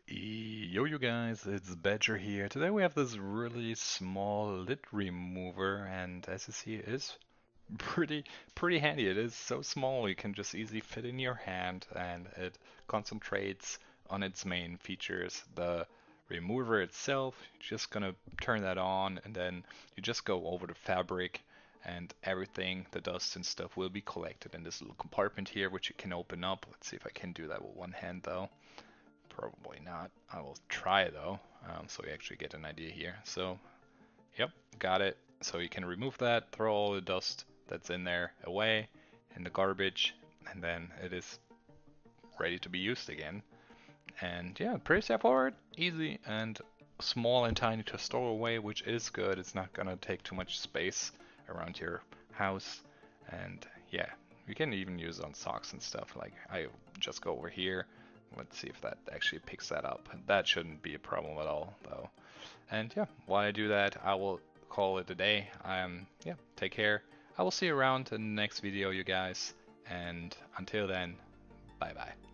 Yo, you guys, it's Badger here. Today we have this really small lid remover, and as you see, it is pretty handy. It is so small you can just easily fit in your hand, and it concentrates on its main features. The remover itself, you're just gonna turn that on, and then you just go over the fabric, and everything, the dust and stuff, will be collected in this little compartment here, which you can open up. Let's see if I can do that with one hand though. Probably not. I will try though, so we actually get an idea here. So, yep, got it. So you can remove that, throw all the dust that's in there away in the garbage, and then it is ready to be used again. And yeah, pretty straightforward, easy, and small and tiny to store away, which is good. It's not gonna take too much space around your house. And yeah, you can even use it on socks and stuff. Like I just go over here. Let's see if that actually picks that up. That shouldn't be a problem at all, though. And yeah, while I do that, I will call it a day. Yeah, take care. I will see you around in the next video, you guys. And until then, bye bye.